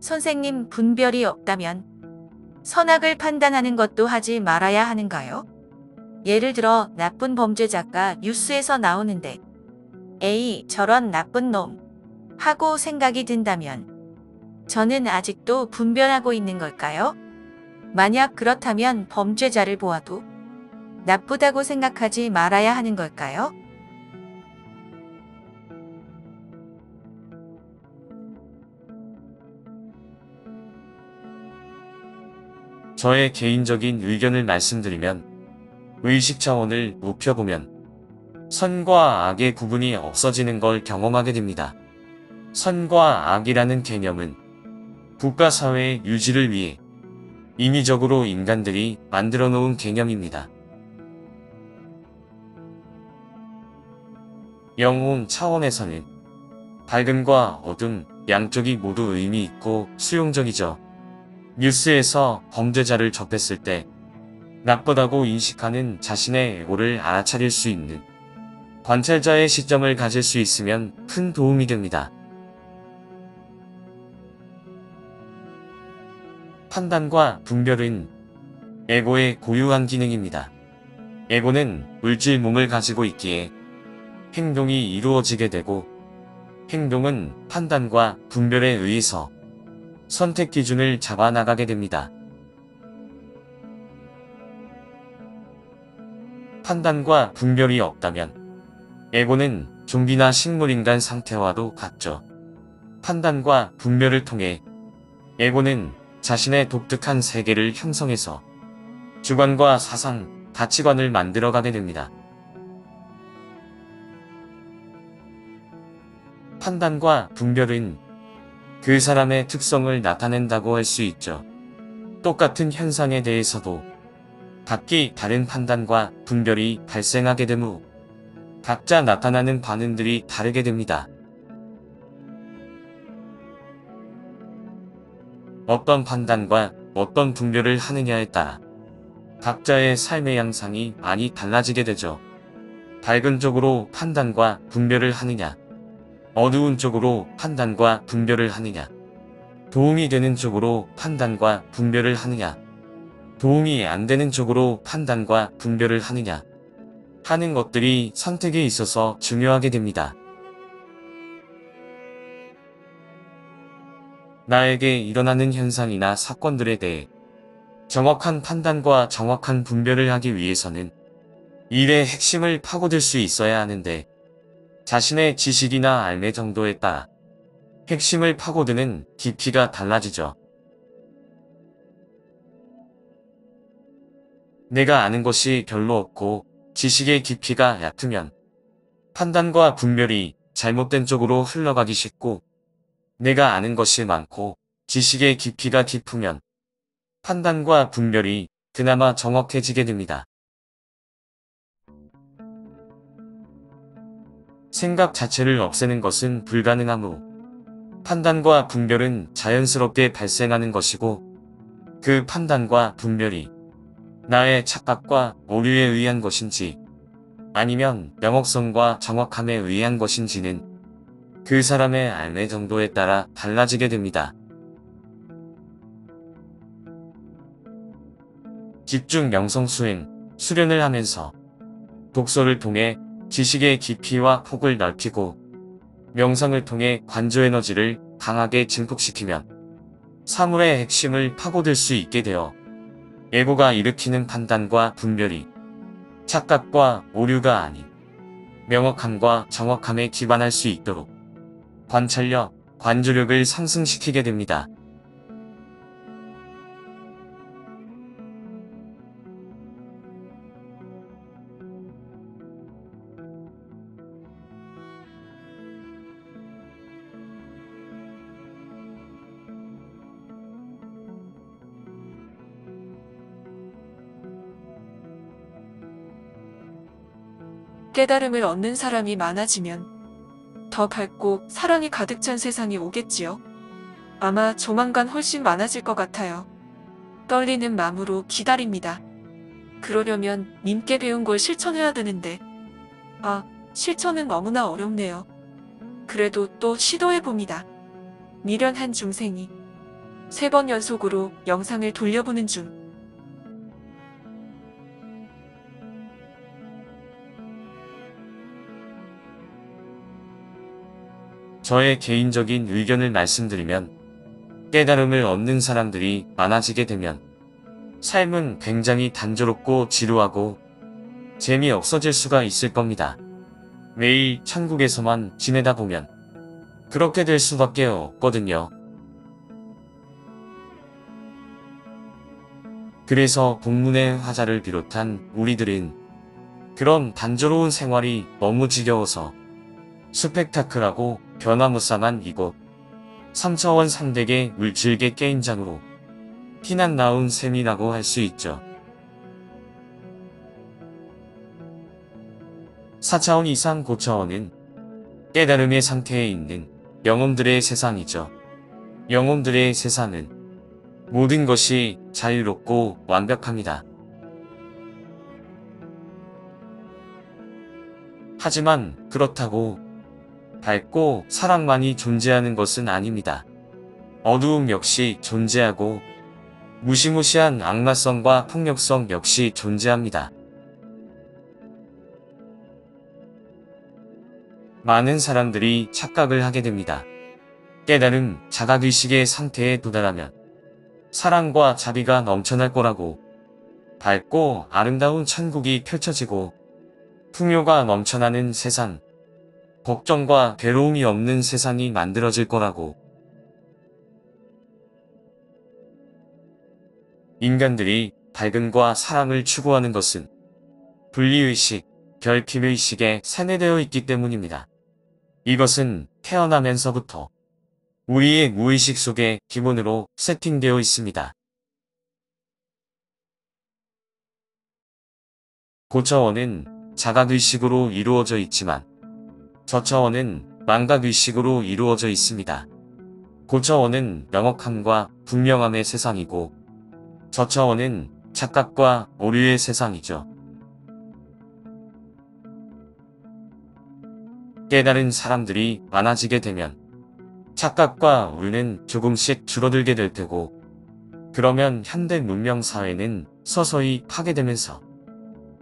선생님, 분별이 없다면 선악을 판단하는 것도 하지 말아야 하는가요? 예를 들어 나쁜 범죄자가 뉴스에서 나오는데 에이, 저런 나쁜 놈 하고 생각이 든다면 저는 아직도 분별하고 있는 걸까요? 만약 그렇다면 범죄자를 보아도 나쁘다고 생각하지 말아야 하는 걸까요? 저의 개인적인 의견을 말씀드리면 의식 차원을 높여보면 선과 악의 구분이 없어지는 걸 경험하게 됩니다. 선과 악이라는 개념은 국가 사회의 유지를 위해 인위적으로 인간들이 만들어 놓은 개념입니다. 영혼 차원에서는 밝음과 어둠 양쪽이 모두 의미 있고 수용적이죠. 뉴스에서 범죄자를 접했을 때 나쁘다고 인식하는 자신의 에고를 알아차릴 수 있는 관찰자의 시점을 가질 수 있으면 큰 도움이 됩니다. 판단과 분별은 에고의 고유한 기능입니다. 에고는 물질 몸을 가지고 있기에 행동이 이루어지게 되고 행동은 판단과 분별에 의해서 선택 기준을 잡아나가게 됩니다. 판단과 분별이 없다면 에고는 좀비나 식물인간 상태와도 같죠. 판단과 분별을 통해 에고는 자신의 독특한 세계를 형성해서 주관과 사상, 가치관을 만들어가게 됩니다. 판단과 분별은 그 사람의 특성을 나타낸다고 할 수 있죠. 똑같은 현상에 대해서도 각기 다른 판단과 분별이 발생하게 되므로 각자 나타나는 반응들이 다르게 됩니다. 어떤 판단과 어떤 분별을 하느냐에 따라 각자의 삶의 양상이 많이 달라지게 되죠. 밝은 쪽으로 판단과 분별을 하느냐, 어두운 쪽으로 판단과 분별을 하느냐, 도움이 되는 쪽으로 판단과 분별을 하느냐, 도움이 안 되는 쪽으로 판단과 분별을 하느냐 하는 것들이 선택에 있어서 중요하게 됩니다. 나에게 일어나는 현상이나 사건들에 대해 정확한 판단과 정확한 분별을 하기 위해서는 일의 핵심을 파고들 수 있어야 하는데 자신의 지식이나 알매 정도에 따라 핵심을 파고드는 깊이가 달라지죠. 내가 아는 것이 별로 없고 지식의 깊이가 얕으면 판단과 분별이 잘못된 쪽으로 흘러가기 쉽고 내가 아는 것이 많고 지식의 깊이가 깊으면 판단과 분별이 그나마 정확해지게 됩니다. 생각 자체를 없애는 것은 불가능하므로 판단과 분별은 자연스럽게 발생하는 것이고 그 판단과 분별이 나의 착각과 오류에 의한 것인지 아니면 명확성과 정확함에 의한 것인지는 그 사람의 알매 정도에 따라 달라지게 됩니다. 집중 명성 수행, 수련을 하면서 독서를 통해 지식의 깊이와 폭을 넓히고 명상을 통해 관조 에너지를 강하게 증폭시키면 사물의 핵심을 파고들 수 있게 되어 에고가 일으키는 판단과 분별이 착각과 오류가 아닌 명확함과 정확함에 기반할 수 있도록 관찰력, 관조력을 상승시키게 됩니다. 깨달음을 얻는 사람이 많아지면 더 밝고 사랑이 가득 찬 세상이 오겠지요. 아마 조만간 훨씬 많아질 것 같아요. 떨리는 마음으로 기다립니다. 그러려면 님께 배운 걸 실천해야 되는데 실천은 너무나 어렵네요. 그래도 또 시도해봅니다. 미련한 중생이 3번 연속으로 영상을 돌려보는 중. 저의 개인적인 의견을 말씀드리면 깨달음을 얻는 사람들이 많아지게 되면 삶은 굉장히 단조롭고 지루하고 재미없어질 수가 있을 겁니다. 매일 천국에서만 지내다 보면 그렇게 될 수밖에 없거든요. 그래서 본문의 화자를 비롯한 우리들은 그런 단조로운 생활이 너무 지겨워서 스펙타클하고 변화무쌍한 이곳 3차원 상대계 물질계 게임장으로 피난 나온 셈이라고 할 수 있죠. 4차원 이상 고차원은 깨달음의 상태에 있는 영혼들의 세상이죠. 영혼들의 세상은 모든 것이 자유롭고 완벽합니다. 하지만 그렇다고 밝고 사랑만이 존재하는 것은 아닙니다. 어두움 역시 존재하고 무시무시한 악마성과 폭력성 역시 존재합니다. 많은 사람들이 착각을 하게 됩니다. 깨달음, 자각의식의 상태에 도달하면 사랑과 자비가 넘쳐날 거라고, 밝고 아름다운 천국이 펼쳐지고 풍요가 넘쳐나는 세상, 걱정과 괴로움이 없는 세상이 만들어질 거라고. 인간들이 밝음과 사랑을 추구하는 것은 분리의식, 결핍의식에 세뇌되어 있기 때문입니다. 이것은 태어나면서부터 우리의 무의식 속에 기본으로 세팅되어 있습니다. 고차원은 자각의식으로 이루어져 있지만 저차원은 망각의식으로 이루어져 있습니다. 고차원은 명확함과 분명함의 세상이고 저차원은 착각과 오류의 세상이죠. 깨달은 사람들이 많아지게 되면 착각과 오류는 조금씩 줄어들게 될 테고, 그러면 현대 문명 사회는 서서히 파괴되면서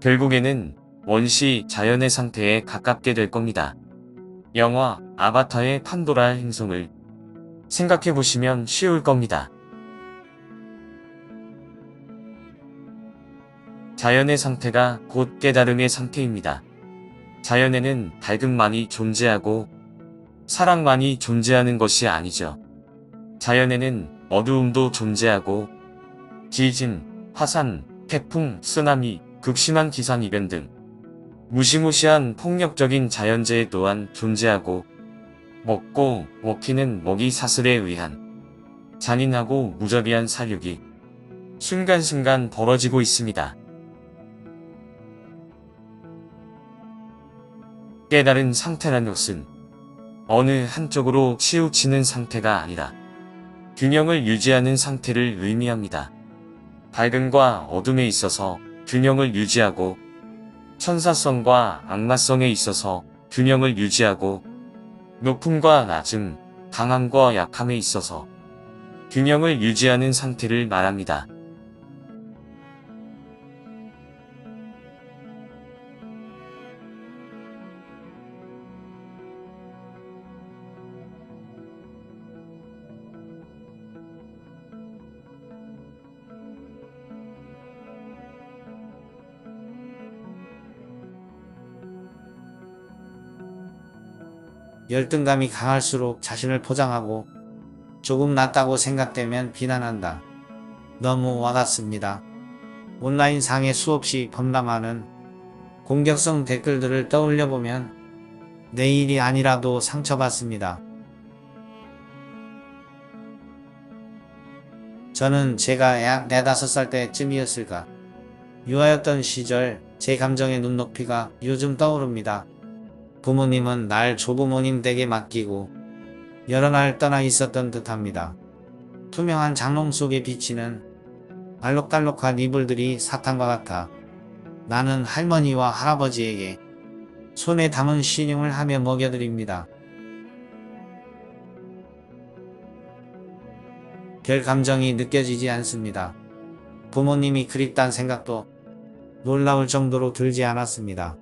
결국에는 원시 자연의 상태에 가깝게 될 겁니다. 영화 아바타의 판도라 행성을 생각해보시면 쉬울 겁니다. 자연의 상태가 곧 깨달음의 상태입니다. 자연에는 밝음만이 존재하고 사랑만이 존재하는 것이 아니죠. 자연에는 어두움도 존재하고 지진, 화산, 태풍, 쓰나미, 극심한 기상이변 등 무시무시한 폭력적인 자연재해 또한 존재하고 먹고 먹히는 먹이 사슬에 의한 잔인하고 무자비한 살육이 순간순간 벌어지고 있습니다. 깨달은 상태라는 것은 어느 한쪽으로 치우치는 상태가 아니라 균형을 유지하는 상태를 의미합니다. 밝음과 어둠에 있어서 균형을 유지하고 천사성과 악마성에 있어서 균형을 유지하고 높음과 낮음, 강함과 약함에 있어서 균형을 유지하는 상태를 말합니다. 열등감이 강할수록 자신을 포장하고 조금 낫다고 생각되면 비난한다. 너무 와닿습니다. 온라인상에 수없이 범람하는 공격성 댓글들을 떠올려보면 내 일이 아니라도 상처받습니다. 저는 제가 약 4~5살 때쯤이었을까 유아였던 시절 제 감정의 눈높이가 요즘 떠오릅니다. 부모님은 날 조부모님 댁에 맡기고 여러 날 떠나 있었던 듯합니다. 투명한 장롱 속에 비치는 알록달록한 이불들이 사탕과 같아 나는 할머니와 할아버지에게 손에 담은 신용을 하며 먹여드립니다. 별 감정이 느껴지지 않습니다. 부모님이 그립단 생각도 놀라울 정도로 들지 않았습니다.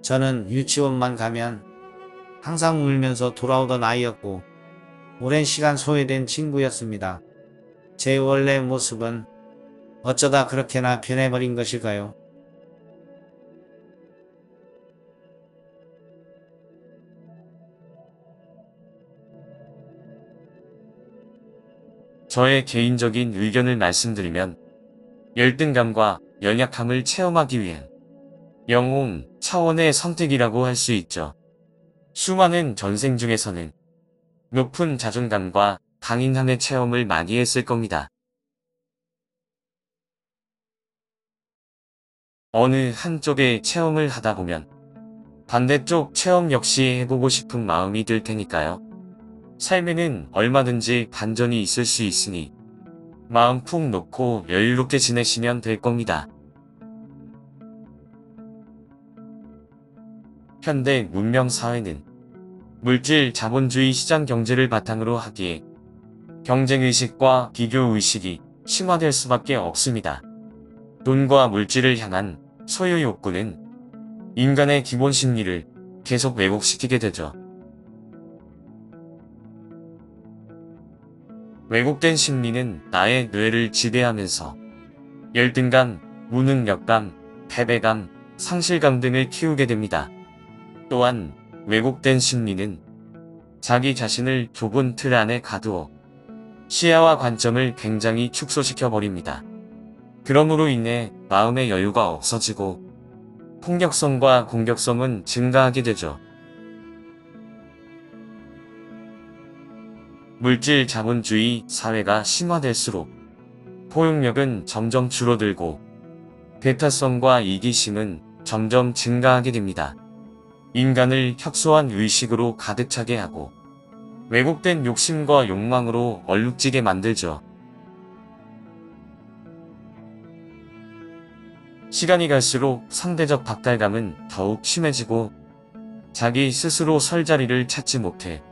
저는 유치원만 가면 항상 울면서 돌아오던 아이였고 오랜 시간 소외된 친구였습니다. 제 원래 모습은 어쩌다 그렇게나 변해버린 것일까요? 저의 개인적인 의견을 말씀드리면 열등감과 연약함을 체험하기 위한 영혼 차원의 선택이라고 할 수 있죠. 수많은 전생 중에서는 높은 자존감과 강인함의 체험을 많이 했을 겁니다. 어느 한쪽의 체험을 하다 보면 반대쪽 체험 역시 해보고 싶은 마음이 들 테니까요. 삶에는 얼마든지 반전이 있을 수 있으니 마음 푹 놓고 여유롭게 지내시면 될 겁니다. 현대 문명 사회는 물질 자본주의 시장 경제를 바탕으로 하기에 경쟁의식과 비교의식이 심화될 수밖에 없습니다. 돈과 물질을 향한 소유 욕구는 인간의 기본 심리를 계속 왜곡시키게 되죠. 왜곡된 심리는 나의 뇌를 지배하면서 열등감, 무능력감, 패배감, 상실감 등을 키우게 됩니다. 또한 왜곡된 심리는 자기 자신을 좁은 틀 안에 가두어 시야와 관점을 굉장히 축소시켜 버립니다. 그러므로 인해 마음의 여유가 없어지고 폭력성과 공격성은 증가하게 되죠. 물질 자본주의 사회가 심화될수록 포용력은 점점 줄어들고 배타성과 이기심은 점점 증가하게 됩니다. 인간을 협소한 의식으로 가득 차게 하고 왜곡된 욕심과 욕망으로 얼룩지게 만들죠. 시간이 갈수록 상대적 박탈감은 더욱 심해지고 자기 스스로 설 자리를 찾지 못해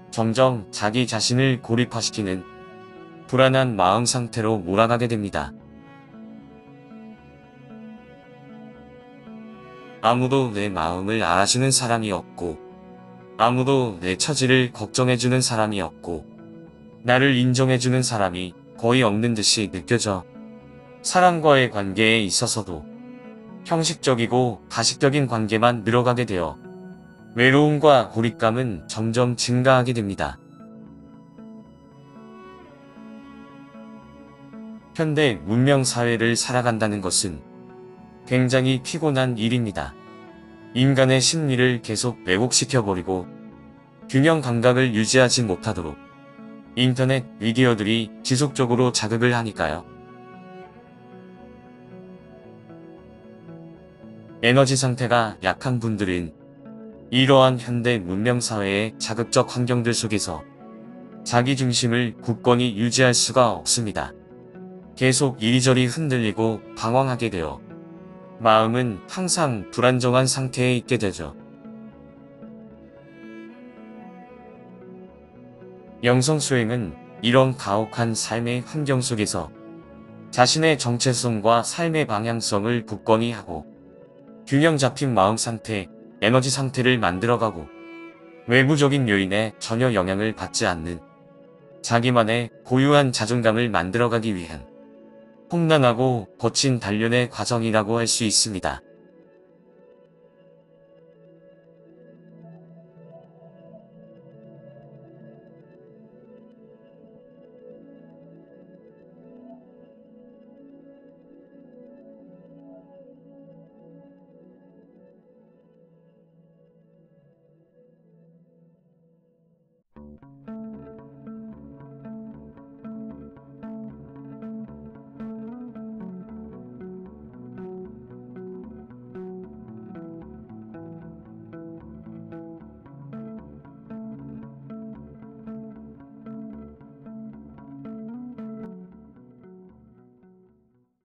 점점 자기 자신을 고립화시키는 불안한 마음 상태로 몰아가게 됩니다. 아무도 내 마음을 알아주는 사람이 없고 아무도 내 처지를 걱정해주는 사람이 없고 나를 인정해주는 사람이 거의 없는 듯이 느껴져. 사람과의 관계에 있어서도 형식적이고 가식적인 관계만 늘어가게 되어 외로움과 고립감은 점점 증가하게 됩니다. 현대 문명 사회를 살아간다는 것은 굉장히 피곤한 일입니다. 인간의 심리를 계속 왜곡시켜버리고 균형 감각을 유지하지 못하도록 인터넷 미디어들이 지속적으로 자극을 하니까요. 에너지 상태가 약한 분들은 이러한 현대 문명 사회의 자극적 환경들 속에서 자기 중심을 굳건히 유지할 수가 없습니다. 계속 이리저리 흔들리고 방황하게 되어 마음은 항상 불안정한 상태에 있게 되죠. 영성수행은 이런 가혹한 삶의 환경 속에서 자신의 정체성과 삶의 방향성을 굳건히 하고 균형 잡힌 마음 상태, 에너지 상태를 만들어가고 외부적인 요인에 전혀 영향을 받지 않는 자기만의 고유한 자존감을 만들어가기 위한 험난하고 거친 단련의 과정이라고 할 수 있습니다.